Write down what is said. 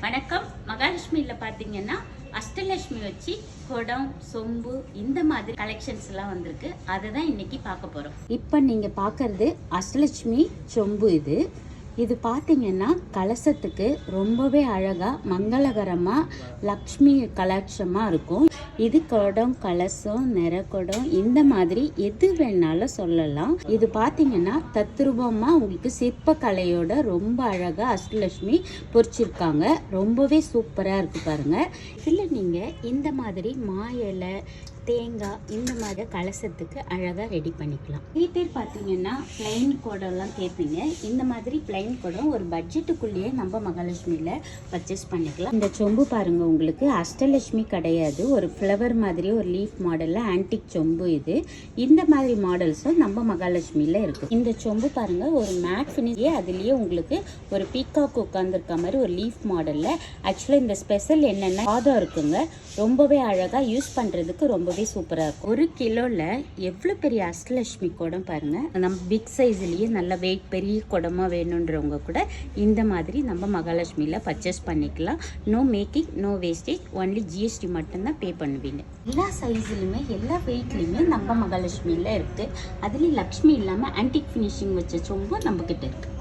வணக்கம். மகாலட்சுமியில் பார்த்தீங்கன்னா அஷ்டலட்சுமி வச்சு குடம், சொம்பு இந்த மாதிரி கலெக்ஷன்ஸ் எல்லாம் வந்திருக்கு. அதை தான் இன்னைக்கு பார்க்க போறோம். இப்போ நீங்க பார்க்கறது அஷ்டலட்சுமி சொம்பு. இது பார்த்தீங்கன்னா கலசத்துக்கு ரொம்பவே அழகா மங்களகரமா லக்ஷ்மி கலாட்சமா இருக்கும். இது குடம், கலசம், நிறக்குடம் இந்த மாதிரி எது வேணாலும் சொல்லலாம். இது பார்த்தீங்கன்னா தத்ரூபமா உங்களுக்கு சிற்பக்கலையோட ரொம்ப அழகா அஷ்டலட்சுமி பொறிச்சிருக்காங்க. ரொம்பவே சூப்பரா இருக்கு பாருங்க. இதுல நீங்க இந்த மாதிரி மாயலை, தேங்காய் இந்த மாதிரி கலசத்துக்கு அழகாக ரெடி பண்ணிக்கலாம். நிறைய பேர் பார்த்தீங்கன்னா பிளைன் குடம்லாம் கேட்பீங்க. இந்த மாதிரி பிளைன் குடம் ஒரு பட்ஜெட்டுக்குள்ளேயே நம்ம மகாலட்சுமியில் பர்ச்சேஸ் பண்ணிக்கலாம். இந்த சொம்பு பாருங்க, உங்களுக்கு அஷ்டலட்சுமி கிடையாது, ஒரு ஃப்ளவர் மாதிரி ஒரு லீஃப் மாடலில் ஆன்டிக் சொம்பு. இந்த மாதிரி மாடல்ஸும் நம்ம மகாலட்சுமியில் இருக்குது. இந்த சொம்பு பாருங்க, ஒரு மேட் ஃபினிஷ், அதுலேயே உங்களுக்கு ஒரு பீகாக் உட்காந்துருக்க மாதிரி ஒரு லீஃப் மாடலில். ஆக்சுவலாக இந்த ஸ்பெஷல் என்னென்னா பாதம் இருக்குங்க. ரொம்பவே அழகாக யூஸ் பண்ணுறதுக்கு ரொம்ப சூப்பரா இருக்கும். 1 கிலோல எவ்வளவு பெரிய அஷ்டலட்சுமி குடம் பாருங்க. நம்ம பிக் சைஸ்லயே நல்ல வெயிட் பெரிய குடமா வேணும்ன்றவங்க கூட இந்த மாதிரி நம்ம மகாலட்சுமியில பர்ச்சேஸ் பண்ணிக்கலாம். No making, no wastage, only GST மட்டும்தான் பே பண்ணுவீங்க. எல்லா சைஸ்லயுமே எல்லா வெயிட்லயுமே நம்ம மகாலட்சுமியில இருக்கு. அதுலயும் லக்ஷ்மி இல்லாம ஆன்டிக் ஃபினிஷிங் வச்ச சொம்பு நம்ம கிட்ட இருக்கு.